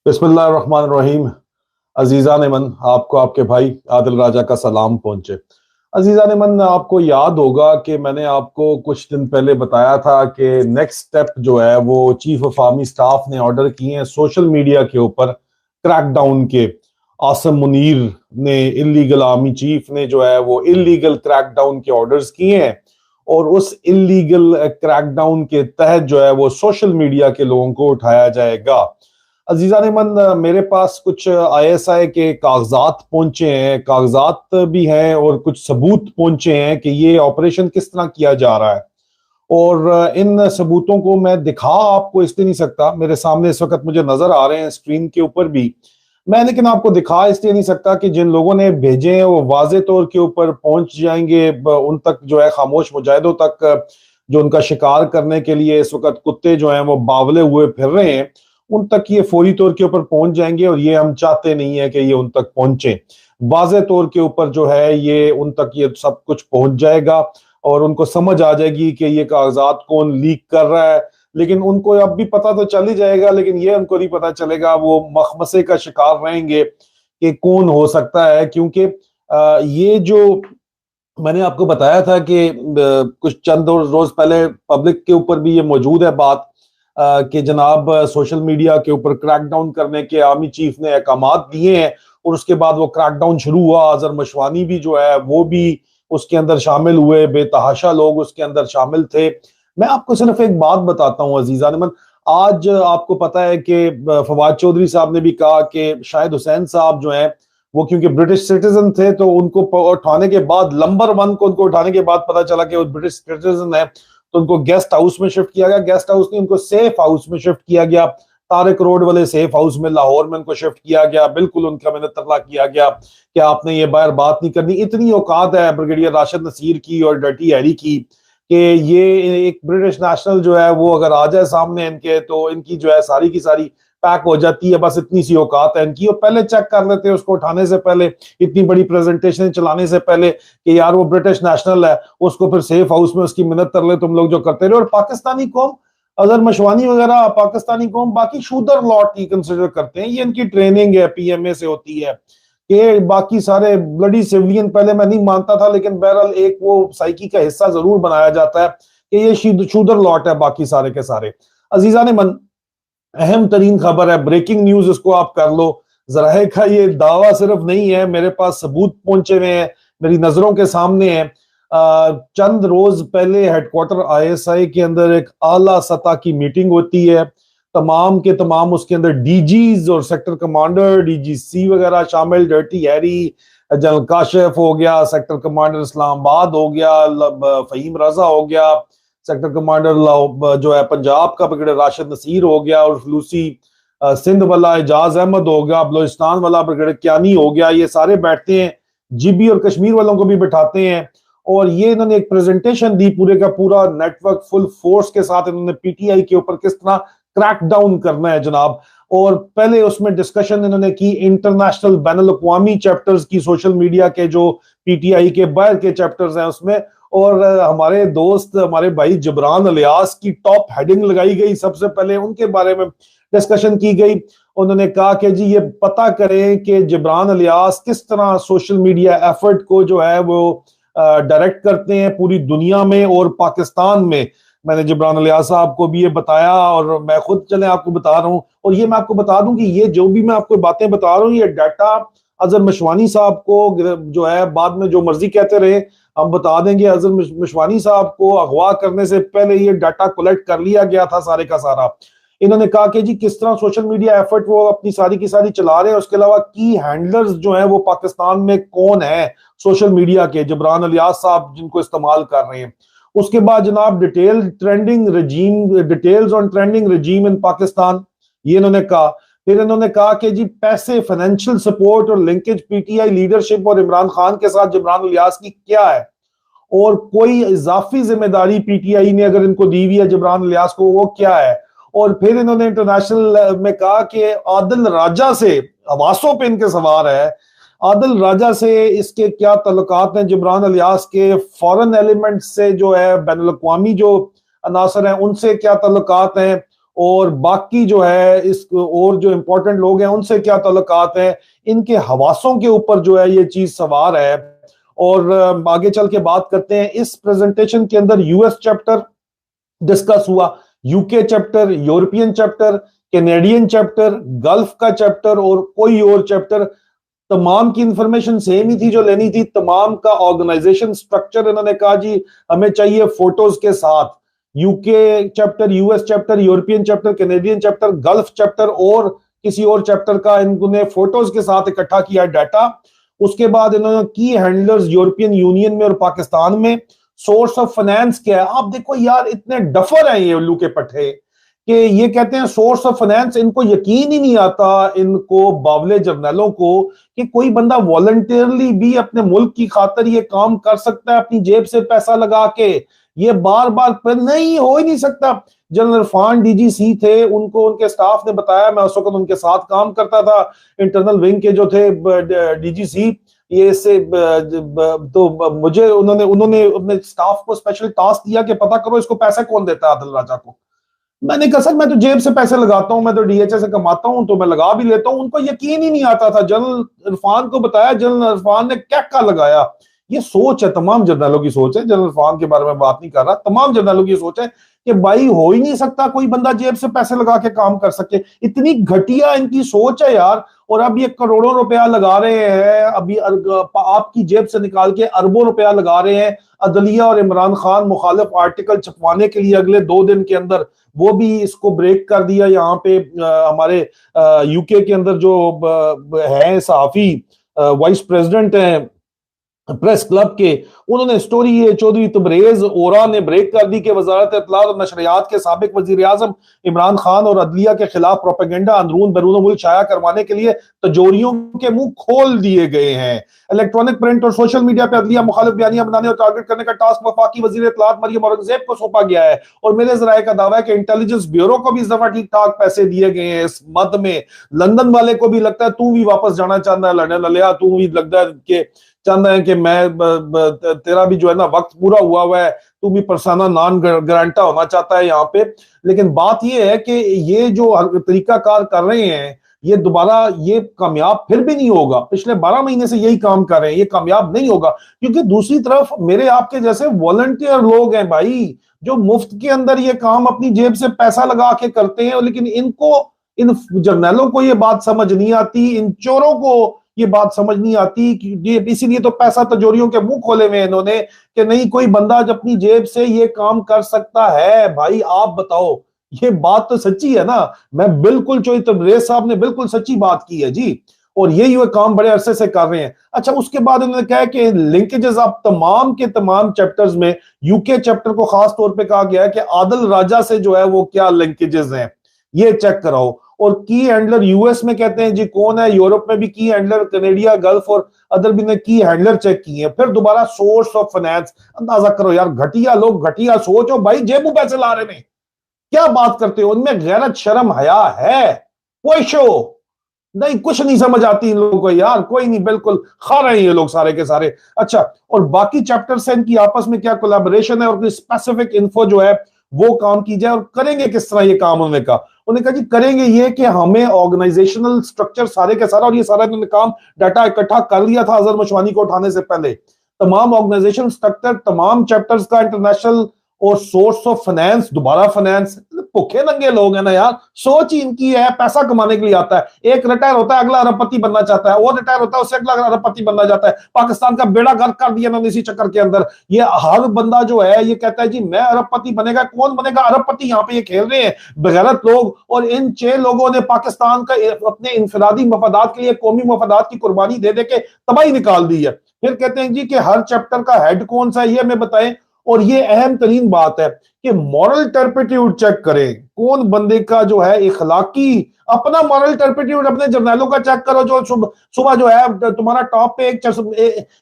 बिस्मिल्लाहिर्रहमानिर्रहीम। अजीज़ान मन, आपको आपके भाई आदिल राजा का सलाम पहुंचे। अजीज़ान मन, आपको याद होगा कि मैंने आपको कुछ दिन पहले बताया था कि नेक्स्ट स्टेप जो है वो चीफ ऑफ आर्मी स्टाफ ने ऑर्डर किए हैं सोशल मीडिया के ऊपर क्रैकडाउन के। आसिम मुनीर ने, इलीगल आर्मी चीफ ने जो है वो इलीगल क्रैकडाउन के ऑर्डर्स किए हैं, और उस इलीगल क्रैकडाउन के तहत जो है वो सोशल मीडिया के लोगों को उठाया जाएगा। अजीज़ान मन, मेरे पास कुछ आईएसआई के कागजात पहुंचे हैं, कागजात भी हैं और कुछ सबूत पहुंचे हैं कि ये ऑपरेशन किस तरह किया जा रहा है। और इन सबूतों को मैं दिखा आपको इसलिए नहीं सकता, मेरे सामने इस वक्त मुझे नजर आ रहे हैं स्क्रीन के ऊपर भी मैं, लेकिन आपको दिखा इसलिए नहीं सकता कि जिन लोगों ने भेजे हैं वो वाजे तौर के ऊपर पहुंच जाएंगे उन तक, जो है खामोश मुजाहिदों तक, जो उनका शिकार करने के लिए इस वक्त कुत्ते जो हैं वो बावले हुए फिर रहे हैं, उन तक ये फौरी तौर के ऊपर पहुंच जाएंगे। और ये हम चाहते नहीं है कि ये उन तक पहुंचे। वाज़े तौर के ऊपर जो है ये उन तक ये सब कुछ पहुंच जाएगा और उनको समझ आ जाएगी कि ये कागजात कौन लीक कर रहा है। लेकिन उनको अब भी पता तो चल ही जाएगा, लेकिन ये उनको नहीं पता चलेगा, वो मखमसे का शिकार रहेंगे कि कौन हो सकता है। क्योंकि ये जो मैंने आपको बताया था कि कुछ चंद रोज पहले पब्लिक के ऊपर भी ये मौजूद है बात, कि जनाब सोशल मीडिया के ऊपर क्रैकडाउन करने के आर्मी चीफ ने अहकामात दिए हैं, और उसके बाद वो क्रैकडाउन शुरू हुआ। अजहर मशवानी भी जो है वो भी उसके अंदर शामिल हुए, बेतहाशा लोग उसके अंदर शामिल थे। मैं आपको सिर्फ एक बात बताता हूँ अजीज़ान मन, आज आपको पता है कि फवाद चौधरी साहब ने भी कहा कि शाहिद हुसैन साहब जो हैं वो क्योंकि ब्रिटिश सिटीजन थे, तो उनको उठाने के बाद नंबर 1 को उनको उठाने के बाद पता चला कि वो ब्रिटिश सिटीजन है, तो उनको गेस्ट हाउस में शिफ्ट किया गया। गेस्ट हाउस नहीं, उनको सेफ हाउस में शिफ्ट किया गया। तारिक रोड वाले सेफ हाउस में लाहौर में उनको शिफ्ट किया गया। बिल्कुल उनका मैंने तरला किया गया कि आपने ये बाहर बात नहीं करनी। इतनी औकात है ब्रिगेडियर राशिद नसीर की और डर्टी हैरी की कि ये एक ब्रिटिश नेशनल जो है वो अगर आ जाए सामने इनके, तो इनकी जो है सारी की सारी पैक हो जाती है। बस इतनी सी औकात है इनकी। और पहले चेक कर लेते हैं उसको उठाने से पहले, इतनी बड़ी प्रेजेंटेशन चलाने से पहले, कि यार वो ब्रिटिश नेशनल है, उसको फिर सेफ हाउस में उसकी मिन्नत कर ले तुम लोग जो करते रहे। और पाकिस्तानी कौम, अजहर मशवानी वगैरह पाकिस्तानी कौम बाकी शूदर लॉट ही कंसिडर करते हैं। ये इनकी ट्रेनिंग है, पीएमए से होती है। कि बाकी सारे ब्लडी सिविलियन, पहले मैं नहीं मानता था, लेकिन बहरहाल एक वो साइकी का हिस्सा जरूर बनाया जाता है कि ये शूदर लॉट है बाकी सारे के सारे। अजीज़ान मन, अहम तरीन खबर है, ब्रेकिंग न्यूज इसको आप कर लो। जराए का ये दावा सिर्फ नहीं है, मेरे पास सबूत पहुंचे हुए हैं, मेरी नजरों के सामने है। चंद रोज पहले हेडक्वार्टर आईएसआई के अंदर एक आला सतह की मीटिंग होती है। तमाम के तमाम उसके अंदर डीजीज और सेक्टर कमांडर, डीजीसी वगैरह शामिल, डर्टी हैरी, जनरल काशिफ हो गया, सेक्टर कमांडर इस्लामाबाद हो गया, फहीम रजा हो गया, सेक्टर कमांडर जो है पंजाब का ब्रिगेडियर राशिद नसीर हो गया, और फलूसी सिंध वाला एजाज अहमद हो गया, बलोचिस्तान वाला ब्रिगेडियर क्यानी हो गया। ये सारे बैठते हैं, जीबी और कश्मीर वालों को भी बैठाते हैं। और ये इन्होंने एक प्रेजेंटेशन दी, पूरे का पूरा नेटवर्क फुल फोर्स के साथ इन्होंने पीटीआई के ऊपर किस तरह क्रैक डाउन करना है जनाब। और पहले उसमें डिस्कशन इन्होंने की इंटरनेशनल बैनुल अक़वामी चैप्टर्स की, सोशल मीडिया के जो पीटीआई के बाहर के चैप्टर्स हैं उसमें। और हमारे दोस्त, हमारे भाई जबरान अलियास की टॉप हेडिंग लगाई गई, सबसे पहले उनके बारे में डिस्कशन की गई। उन्होंने कहा कि जी ये पता करें कि जबरान अलियास किस तरह सोशल मीडिया एफर्ट को जो है वो डायरेक्ट करते हैं पूरी दुनिया में और पाकिस्तान में। मैंने जबरान अलियास साहब को भी ये बताया, और मैं खुद चले आपको बता रहा हूं। और ये मैं आपको बता दूं कि ये जो भी मैं आपको बातें बता रहा हूं, ये डाटा अजहर मशवानी साहब को जो है बाद में जो मर्जी कहते रहे, हम बता देंगे अजहर मशवानी साहब को अगवा करने से पहले ये डाटा कलेक्ट कर लिया गया था सारे का सारा। इन्होंने कहा कि जी किस तरह सोशल मीडिया एफर्ट वो अपनी सारी की सारी चला रहे हैं। उसके अलावा की हैंडलर्स जो हैं वो पाकिस्तान में कौन है सोशल मीडिया के, जबरान अलियास साहब जिनको इस्तेमाल कर रहे हैं। उसके बाद जनाब डिटेल्स ऑन ट्रेंडिंग रजीम इन पाकिस्तान, ये इन्होंने कहा। फिर इन्होंने कहा कि जी पैसे, फाइनेंशियल सपोर्ट और लिंकेज पीटीआई लीडरशिप और इमरान खान के साथ जबरान अलियास की क्या है, और कोई इजाफी जिम्मेदारी पीटीआई ने अगर इनको दी हुई है जबरान अलियास को, वो क्या है। और फिर इन्होंने इंटरनेशनल में कहा कि आदिल राजा से, हवासों पे इनके सवार है, आदिल राजा से इसके क्या ताल्लुकात हैं, जबरान अलियास के फॉरेन एलिमेंट से जो है बैनुल अक़वामी जो अनासर हैं उनसे क्या ताल्लुकात हैं। اور باقی جو ہے اس اور جو امپورٹنٹ لوگ ہیں ان سے کیا تعلقات ہیں، ان کے حواسوں کے اوپر جو ہے یہ چیز سوار ہے۔ اور آگے چل کے بات کرتے ہیں، اس پریزنٹیشن کے اندر یو ایس چیپٹر ڈسکس ہوا، یو کے chapter, European chapter, Canadian chapter, golf کا چیپٹر اور کوئی اور چیپٹر، تمام کی انفارمیشن سیم ہی تھی جو لینی تھی، تمام کا آرگنائزیشن سٹرکچر انہوں نے کہا جی ہمیں چاہیے فوٹوز کے ساتھ، یو کے chapter, U S chapter, European chapter, Canadian chapter, golf chapter اور کسی اور چیپٹر کا انہوں نے فوٹوز کے ساتھ اکٹھا کیا ڈیٹا۔ اس کے بعد انہوں نے کی ہینڈلرز یورپین یونین میں اور پاکستان میں، سورس آف فائنانس کیا ہے۔ آپ دیکھو یار اتنے ڈفر ہیں یہ الو کے پٹھے کہ یہ کہتے ہیں سورس آف فائنانس، ان کو یقین ہی نہیں آتا ان کو باولے جرنیلوں کو کہ کوئی بندہ والنٹیرلی بھی اپنے ملک کی خاطر یہ کام کر سکتا ہے اپنی جیب سے پیسہ لگا کے، یہ بار بار نہیں ہو ہی نہیں سکتا۔ جنرل عرفان ڈی جی سی تھے، ان کو ان کے سٹاف نے بتایا، میں اس وقت ان کے ساتھ کام کرتا تھا، انٹرنل ونگ کے جو تھے ڈی جی سی، یہ سے تو مجھے انہوں نے اپنے سٹاف کو اسپیشل ٹاسک دیا کہ پتہ کرو اس کو پیسے کون دیتا ہے عادل راجہ کو۔ میں نے کہا سر میں تو جیب سے پیسے لگاتا ہوں، میں تو ڈی ایچ اے سے کماتا ہوں تو میں لگا بھی لیتا ہوں۔ ان کو یقین ہی نہیں آتا تھا، جنرل عرفان کو بتایا، جنرل عرفان نے کیا لگایا۔ یہ سوچ ہے تمام جرنیلوں کی سوچ ہے، جنرل عرفان کے بارے میں بات نہیں کر رہا، تمام جرنیلوں کی سوچ ہے کہ بھائی ہو ہی نہیں سکتا کوئی بندہ جیب سے پیسے لگا کے کام کر سکے، اتنی گھٹیا ان کی سوچ ہے یار۔ اور اب یہ کروڑوں روپیہ لگا رہے ہیں، ابھی آپ کی جیب سے نکال کے اربوں روپیہ لگا رہے ہیں عدلیہ اور عمران خان مخالف آرٹیکل چھپوانے کے لیے اگلے 2 دن کے اندر۔ وہ بھی اس کو بریک کر دیا یہاں پہ ہمارے یو کے اندر جو ہیں صحافی وائس پریزیڈنٹ ہیں پریس کلب کے، انہوں نے سٹوری یہ چودھری تبریز اورا نے بریک کر دی کہ وزارت اطلاعات اور نشریات کے سابق وزیر اعظم عمران خان اور عدلیہ کے خلاف پروپیگنڈا اندرون بیرون ملک شائع کروانے کے لیے تجوریوں کے منہ کھول دیے گئے ہیں۔ الیکٹرانک پرنٹ اور سوشل میڈیا پہ عدلیہ مخالف بیانیاں بنانے اور ٹارگٹ کرنے کا ٹاسک وفاقی وزیر اطلاعات مریم اورنگزیب کو سونپا گیا ہے، اور میرے ذرائع کا دعویٰ ہے کہ انٹیلیجنس بیورو کو بھی اس دفعہ ٹھیک ٹھاک پیسے دیے گئے ہیں اس مد میں۔ لندن والے کو بھی لگتا ہے تو بھی واپس جانا چاہتا ہے، لڑنے للیا تو بھی لگتا ہے کہ چاہتا ہے کہ میں تیرا بھی جو ہے نا وقت پورا ہوا ہے، تو بھی پرسانہ نان گرانٹا ہونا چاہتا ہے یہاں پہ۔ لیکن بات یہ ہے کہ یہ جو طریقہ کار کر رہے ہیں یہ دوبارہ یہ کامیاب پھر بھی نہیں ہوگا، پچھلے 12 مہینے سے یہی کام کر رہے ہیں، یہ کامیاب نہیں ہوگا، کیونکہ دوسری طرف میرے آپ کے جیسے والنٹیئر لوگ ہیں بھائی جو مفت کے اندر یہ کام اپنی جیب سے پیسہ لگا کے کرتے ہیں، لیکن ان جرنیلوں کو یہ بات سمجھ نہیں آتی، ان چوروں کو یہ بات سمجھ نہیں آتی، اسی لیے تو پیسہ تجوریوں کے منہ کھولے ہوئے انہوں نے کہ نہیں کوئی بندہ اپنی جیب سے یہ کام کر سکتا ہے۔ بھائی آپ بتاؤ، یہ بات تو سچی ہے نا، میں بالکل چوہدری تبریز صاحب نے بالکل سچی بات کی ہے جی، اور یہی وہ کام بڑے عرصے سے کر رہے ہیں۔ اچھا اس کے بعد انہوں نے کہا کہ لنکیجز آپ تمام کے تمام چیپٹرز میں، یو کے چیپٹر کو خاص طور پہ کہا گیا ہے کہ عادل راجہ سے جو ہے وہ کیا لنکیجز ہیں یہ چیک کراؤ، اور کی ہینڈلر یو ایس میں کہتے ہیں جی کون ہے، یورپ میں بھی کی ہینڈلر، کینیڈیا، گلف اور ادر بھی نے کی ہینڈلر چیک کی ہیں۔ پھر دوبارہ سورس آف فائنانس، اندازہ کرو یار گھٹیا لوگ، گھٹیا سوچ ہو بھائی، جیبوں پیسے لا رہے ہیں، کیا بات کرتے ہو، ان میں غیرت شرم حیا ہے کوئی شو نہیں، کچھ نہیں سمجھ آتی ان لوگوں کو یار، کوئی نہیں، بالکل کھا رہے ہیں یہ لوگ سارے کے سارے۔ اچھا اور باقی چیپٹر سے ان کی آپس میں کیا کولیبریشن ہے اور کوئی اسپیسیفک انفو جو ہے وہ کام کی جائے، اور کریں گے کس طرح یہ کام انہوں نے کہا، انہوں نے کہا جی کریں گے یہ کہ ہمیں آرگنائزیشنل سٹرکچر سارے کے سارا، اور یہ سارا انہوں نے کام ڈیٹا اکٹھا کر لیا تھا اظہر مشوانی کو اٹھانے سے پہلے، تمام آرگنائزیشن سٹرکچر تمام چیپٹرز کا، انٹرنیشنل اور سورس آف فائنانس، دوبارہ فائنانس، بھوکے ننگے لوگ ہیں نا یار، سوچ ہی ان کی ہے پیسہ کمانے کے لیے آتا ہے، ایک ریٹائر ہوتا ہے اگلا ارب پتی بننا چاہتا ہے، اور ریٹائر ہوتا ہے اس سے اگلا ارب پتی بننا چاہتا ہے، پاکستان کا بیڑا گرک کر دیا انہوں نے اسی چکر کے اندر۔ یہ ہر بندہ جو ہے یہ کہتا ہے جی میں ارب پتی بنے گا، کون بنے گا ارب پتی، یہاں پہ یہ کھیل رہے ہیں بغیرت لوگ، اور ان 6 لوگوں نے پاکستان کا اپنے انفرادی مفادات کے لیے قومی مفادات کی قربانی دے دے کے تباہی نکال دی ہے۔ پھر کہتے ہیں جی کہ ہر چیپٹر کا ہیڈ کون سا ہے یہ ہمیں بتائیں، اور یہ اہم ترین بات ہے کہ مورل ٹرپیٹیوڈ چیک کریں، کون بندے کا جو ہے اخلاقی اپنا مورل ٹرپیٹیوڈ، اپنے جرنیلوں کا چیک کرو جو صبح جو ہے تمہارا ٹاپ پہ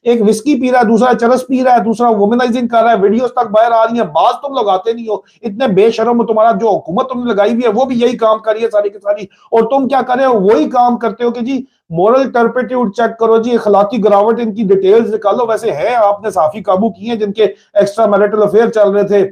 ایک وسکی پی رہا ہے، دوسرا چرس پی رہا ہے، دوسرا وومنائزنگ کر رہا ہے، ویڈیوز تک باہر آ رہی ہیں، بعض تم لوگ آتے نہیں ہو، اتنے بے شرم ہو، تمہارا جو حکومت تم نے لگائی ہوئی ہے وہ بھی یہی کام کر رہی ہے ساری کی ساری، اور تم کیا کر رہے ہو، وہی کام کرتے ہو کہ جی مورل ٹرپیٹیوڈ چیک کرو جی، اخلاقی گراوٹ ان کی ڈیٹیلز نکالو۔ ویسے ہے آپ نے صحافی قابو کیے ہیں جن کے ایکسٹرا میرٹل افیئر چل رہے تھے،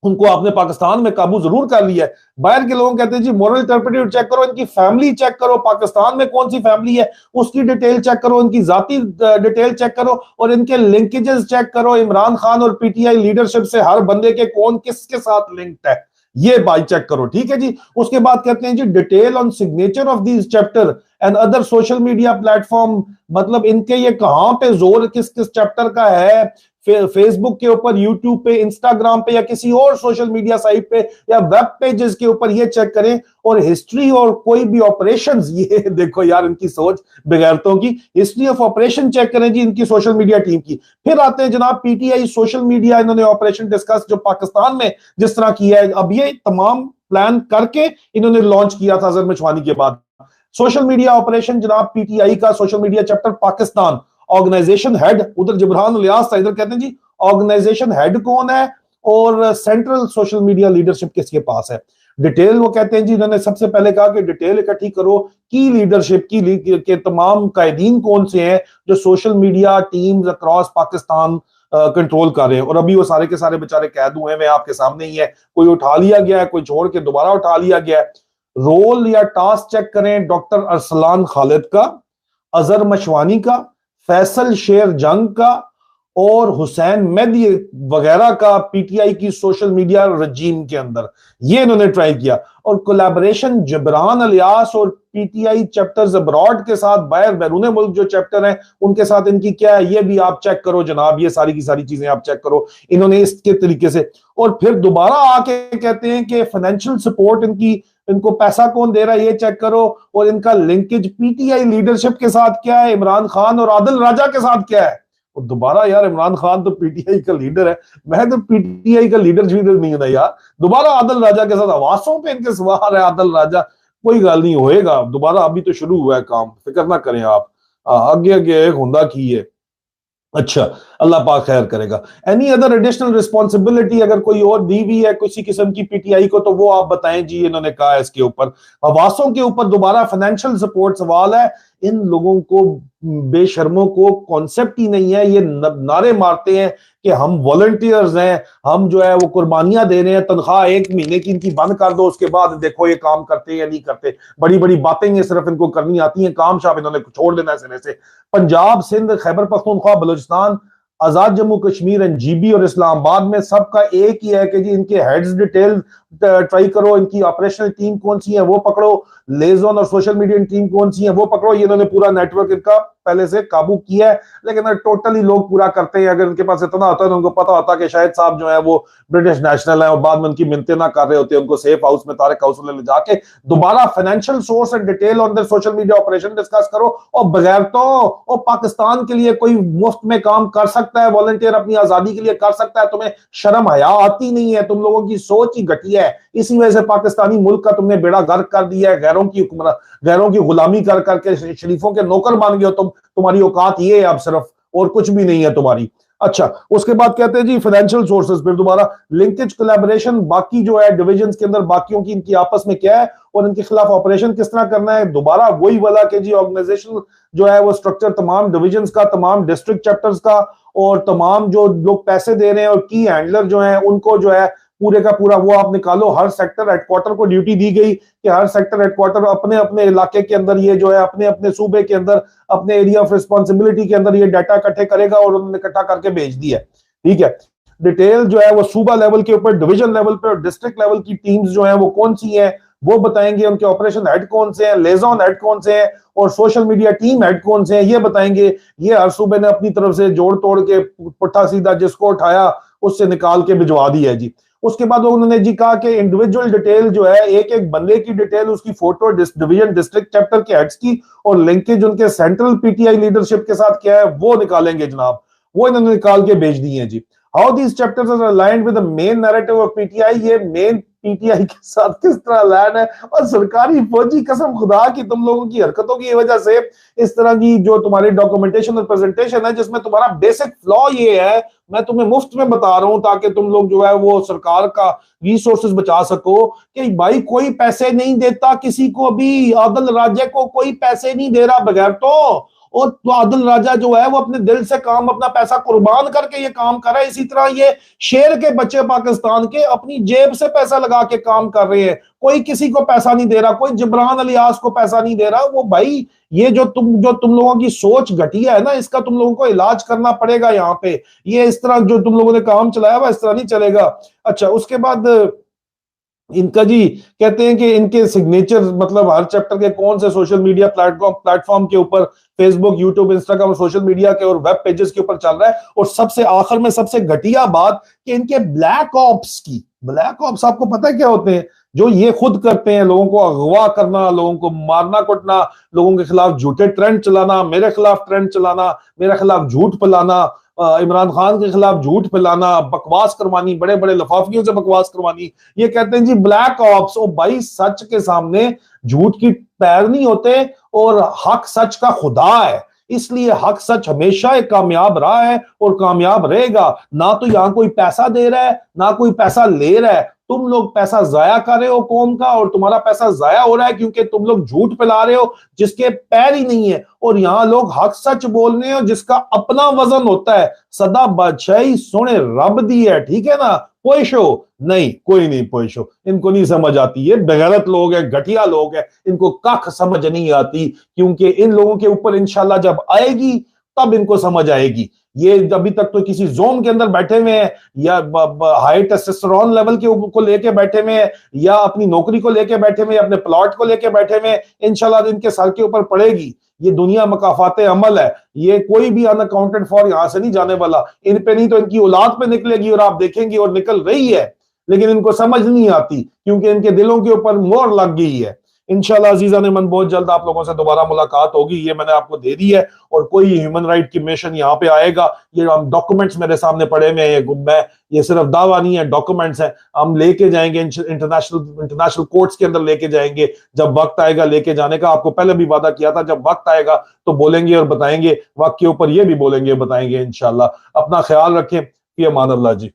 उनको आपने पाकिस्तान में काबू जरूर कर लिया है। बाहर के लोग कहते हैं जी मॉरल टर्पिट्यूड चेक करो, इनकी फैमिली चेक करो, पाकिस्तान में कौन सी फैमिली है उसकी डिटेल चेक करो, इनकी जाती डिटेल चेक करो, और इनके लिंकेजेस चेक करो, इमरान खान और पीटीआई लीडरशिप से हर बंदे के कौन किसके साथ लिंक्ड है, ये बाई चेक करो, ठीक है जी। उसके बाद कहते हैं जी detail on signature of these chapter and other social media platform, मतलब इनके ये कहां पे जोर किस किस चैप्टर का है, फेसबुक के ऊपर, यूट्यूब पे, इंस्टाग्राम पे, या किसी और सोशल मीडिया साइट पे या वेब पेजेस के ऊपर, ये चेक करें। और हिस्ट्री और कोई भी ऑपरेशंस, ये देखो यार इनकी सोच बेगैरतों की, हिस्ट्री ऑफ ऑपरेशन चेक करें जी इनकी सोशल मीडिया टीम की। फिर आते हैं जनाब पीटीआई सोशल मीडिया, इन्होंने ऑपरेशन डिस्कस जो पाकिस्तान में जिस तरह किया है, अब ये तमाम प्लान करके इन्होंने लॉन्च किया था अजहर मशवानी के बाद। सोशल मीडिया ऑपरेशन जनाब पीटीआई का social media chapter Pakistan, organisation head उधर जिब्रान इलियास था, इधर कहते हैं जी ऑर्गेनाइजेशन हेड कौन है और सेंट्रल सोशल मीडिया लीडरशिप किसके पास है। डिटेल वो कहते हैं जी, इन्होंने सबसे पहले कहा कि डिटेल इकट्ठी करो की लीडरशिप की के तमाम कायदीन कौन से हैं जो social media teams across Pakistan control कर रहे हैं, और अभी वो सारे के सारे बेचारे कैद हुए हैं, आपके सामने ही है, कोई उठा लिया गया है, कोई छोड़ के दोबारा उठा लिया गया है। रोल या टास्क चेक करें डॉक्टर अरसलान खालिद का, अजहर मशवानी का, फैसल शेर जंग का और हुसैन मेहदी वगैरह का पीटीआई की सोशल मीडिया रजीम के अंदर, ये इन्होंने ट्राई किया। और कोलैबोरेशन जिब्रान इलियास और पीटीआई चैप्टर्स अब्रॉड के साथ, बाहर बैरून मुल्क जो चैप्टर हैं उनके साथ इनकी क्या है, ये भी आप चेक करो जनाब, ये सारी की सारी चीजें आप चेक करो इन्होंने इसके तरीके से। और फिर दोबारा आके कहते हैं कि फाइनेंशियल सपोर्ट इनको पैसा कौन दे रहा है ये चेक करो, और इनका लिंकेज पीटीआई लीडरशिप के साथ क्या है, इमरान खान और आदिल राजा के साथ क्या है। और दोबारा यार इमरान खान तो पीटीआई का लीडर है, मैं तो पीटीआई का लीडर नहीं हूं यार, दोबारा आदिल राजा के साथ आवासों पे इनके सवार है आदिल राजा। कोई गल नहीं होएगा दोबारा, अभी तो शुरू हुआ है काम, फिक्र ना करें आप, आगे आगे एक हुंदा की है। अच्छा, अल्लाह पाक खैर करेगा। एनी अदर एडिशनल रिस्पॉन्सिबिलिटी अगर कोई और दी हुई है किसी किस्म की पीटीआई को तो वो आप बताएं जी, इन्होंने कहा है इसके ऊपर। आवासों के ऊपर दोबारा फाइनेंशियल सपोर्ट सवाल है, इन लोगों को बेशर्मों को कॉन्सेप्ट ही नहीं है, ये नारे मारते हैं कि हम वॉलंटियर्स हैं, हम जो है वो कुर्बानियां दे रहे हैं, तनख्वाह 1 महीने की इनकी बंद कर दो, उसके बाद देखो ये काम करते हैं या नहीं करते। बड़ी बड़ी बातें ये सिर्फ इनको करनी आती हैं, काम शाम इन्होंने छोड़ देना है सिरे से। पंजाब, सिंध, खैबर पख्तूनख्वा, बलूचिस्तान, आजाद जम्मू कश्मीर, एनजीबी और इस्लामाबाद में सबका एक ही है कि जी इनके हेड्स डिटेल ट्राई करो, इनकी ऑपरेशनल टीम कौन सी है वो पकड़ो, लेजोन और सोशल मीडिया टीम कौन सी है वो पकड़ो। ये इन्होंने पूरा नेटवर्क इनका पहले से काबू किया है, लेकिन टोटली लोग पूरा करते हैं। अगर इनके पास इतना होता है तो उनको पता होता है कि शायद साहब जो है वो ब्रिटिश नेशनल है और बाद में उनकी मिन्नतें ना कर रहे होते, उनको सेफ हाउस में, तारिक हाउस में ले जाके दोबारा financial source and detail on the social media operation discuss करो। और बगैर तो पाकिस्तान के लिए कोई मुफ्त में काम कर सकता है, वॉलंटियर अपनी आजादी के लिए कर सकता है, तुम्हें शर्म हया आती नहीं है, तुम लोगों की सोच ही घटिया है, इसी वजह से पाकिस्तानी मुल्क का तुमने बेड़ा गर्क कर दिया है, गैरों की गुलामी कर करके शरीफों के नौकर बन गए हो, तुम्हारी औकात ये है अब सिर्फ, और कुछ भी नहीं है तुम्हारी। अच्छा, उसके बाद कहते हैं जी फाइनेंशियल सोर्सेज, फिर दोबारा लिंकेज, कोलैबोरेशन, बाकी जो है डिविजन्स के अंदर बाकियों की इनकी आपस में क्या है और इनके खिलाफ ऑपरेशन किस तरह करना है। दोबारा वही वाला कि जी ऑर्गेनाइजेशन जो है वो स्ट्रक्चर तमाम डिविजन्स का, तमाम डिस्ट्रिक्ट चैप्टर्स का, और तमाम जो लोग पैसे दे रहे हैं और की हैंडलर जो है उनको जो है पूरे का पूरा वो आप निकालो। हर सेक्टर हेडक्वार्टर को ड्यूटी दी गई कि हर सेक्टर हेडक्वार्टर अपने अपने इलाके के अंदर ये जो है अपने अपने सूबे के अंदर अपने एरिया ऑफ रिस्पॉन्सिबिलिटी के अंदर ये डाटा इकट्ठे करेगा, और उन्होंने इकट्ठा करके भेज दिया। ठीक है, डिटेल जो है वो सूबा लेवल के ऊपर, डिवीजन लेवल पे और डिस्ट्रिक्ट लेवल की टीम्स जो है वो कौन सी है वो बताएंगे, उनके ऑपरेशन हेड कौन से हैं, लेजॉन हेड कौन से हैं और सोशल मीडिया टीम हेड कौन से हैं ये बताएंगे। ये हर सूबे ने अपनी तरफ से जोड़ तोड़ के पुट्ठा सीधा जिसको उठाया उससे निकाल के भिजवा दी है जी। उसके बाद उन्होंने जी कहा कि इंडिविजुअल डिटेल जो है, एक एक बंदे की डिटेल, उसकी फोटो, डिवीजन डिस्ट्रिक्ट चैप्टर के हेड्स की और लिंकेज उनके सेंट्रल पीटीआई लीडरशिप के साथ क्या है वो निकालेंगे जनाब, वो इन्होंने निकाल के भेज दिए हैं जी। How these chapters are aligned with the main narrative of PTI, ये मेन पीटीआई के साथ किस तरह अलाइन है। और सरकारी फौजी कसम खुदा की तुम लोगों की हरकतों की वजह से इस तरह की जो तुम्हारी डॉक्यूमेंटेशन और प्रेजेंटेशन है जिसमें तुम्हारा बेसिक फ्लॉ ये है, मैं तुम्हें मुफ्त में बता रहा हूं ताकि तुम लोग जो है वो सरकार का रिसोर्सेज बचा सको, कि भाई कोई पैसे नहीं देता किसी को भी, आदिल राजे को कोई पैसे नहीं दे रहा बगैर तो, اور تو عادل راجہ جو ہے وہ اپنے دل سے کام، اپنا پیسہ قربان کر کے یہ کام کر رہا ہے. اسی طرح یہ شیر کے بچے پاکستان کے اپنی جیب سے پیسہ لگا کے کام کر رہے ہیں. کوئی کسی کو پیسہ نہیں دے رہا, کوئی جبران الیاس کو پیسہ نہیں دے رہا. وہ بھائی یہ جو تم لوگوں کی سوچ گھٹیا ہے نا, اس کا تم لوگوں کو علاج کرنا پڑے گا یہاں پہ. یہ اس طرح جو تم لوگوں نے کام چلایا ہوا اس طرح نہیں چلے گا. اچھا, اس کے بعد ان کا جی کہتے ہیں کہ ان کے سگنیچر مطلب ہر چیپٹر کے کون سے سوشل میڈیا پلیٹ فارم کے اوپر, فیس بک, یوٹیوب, انسٹاگرام, سوشل میڈیا کے اور ویب پیجز کے اوپر چل رہا ہے. اور سب سے آخر میں سب سے گھٹیا بات کہ ان کے بلیک آپس کی. بلیک آپس آپ کو پتہ ہے کیا ہوتے ہیں؟ جو یہ خود کرتے ہیں, لوگوں کو اغوا کرنا, لوگوں کو مارنا کٹنا, لوگوں کے خلاف جھوٹے ٹرینڈ چلانا, میرے خلاف ٹرینڈ چلانا, میرے خلاف جھوٹ پھیلانا, عمران خان کے خلاف جھوٹ پھیلانا, بکواس کروانی, بڑے بڑے لفافیوں سے بکواس کروانی. یہ کہتے ہیں جی بلیک آپس. او بھائی سچ کے سامنے جھوٹ کی پیر نہیں ہوتے, اور حق سچ کا خدا ہے. اس لیے حق سچ ہمیشہ ایک کامیاب رہا ہے اور کامیاب رہے گا. نہ تو یہاں کوئی پیسہ دے رہا ہے نہ کوئی پیسہ لے رہا ہے. تم لوگ پیسہ ضائع کر رہے ہو قوم کا, اور تمہارا پیسہ ضائع ہو رہا ہے کیونکہ تم لوگ جھوٹ پھیلا رہے ہو جس کے پیر ہی نہیں ہے. اور یہاں لوگ حق سچ بول رہے ہو جس کا اپنا وزن ہوتا ہے. سدا بادشاہی سونے رب دی ہے, ٹھیک ہے نا. پوئشو نہیں, کوئی نہیں پوئشو, ان کو نہیں سمجھ آتی. یہ بغیرت لوگ ہیں, گھٹیا لوگ ہیں, ان کو کخ سمجھ نہیں آتی. کیونکہ ان لوگوں کے اوپر انشاءاللہ جب آئے گی تب ان کو سمجھ آئے گی. یہ ابھی تک تو کسی زون کے اندر بیٹھے ہوئے ہیں, یا ہائی ٹیسٹوسٹیرون لیول کو لے کے بیٹھے ہوئے ہیں, یا اپنی نوکری کو لے کے بیٹھے ہوئے ہیں, اپنے پلاٹ کو لے کے بیٹھے ہوئے ہیں. انشاءاللہ ان کے سر کے اوپر پڑے گی. یہ دنیا مکافات عمل ہے, یہ کوئی بھی ان اکاؤنٹڈ فار یہاں سے نہیں جانے والا. ان پہ نہیں تو ان کی اولاد پہ نکلے گی, اور آپ دیکھیں گے اور نکل رہی ہے, لیکن ان کو سمجھ نہیں آتی کیونکہ ان کے دلوں کے اوپر مہر لگ گئی ہے. انشاءاللہ عزیزان من بہت جلد آپ لوگوں سے دوبارہ ملاقات ہوگی. یہ میں نے آپ کو دے دی ہے, اور کوئی ہیومن رائٹ کی مشن یہاں پہ آئے گا. یہ ڈاکومنٹس میرے سامنے پڑے ہوئے ہیں, یہ صرف دعویٰ نہیں ہے, ڈاکومنٹس ہیں. ہم لے کے جائیں گے انٹرنیشنل کورٹس کے اندر لے کے جائیں گے. جب وقت آئے گا لے کے جانے کا, آپ کو پہلے بھی وعدہ کیا تھا, جب وقت آئے گا تو بولیں گے اور بتائیں گے. وقت کے اوپر یہ بھی بولیں گے, بتائیں گے انشاءاللہ. اپنا خیال رکھیں. فی امان اللہ جی.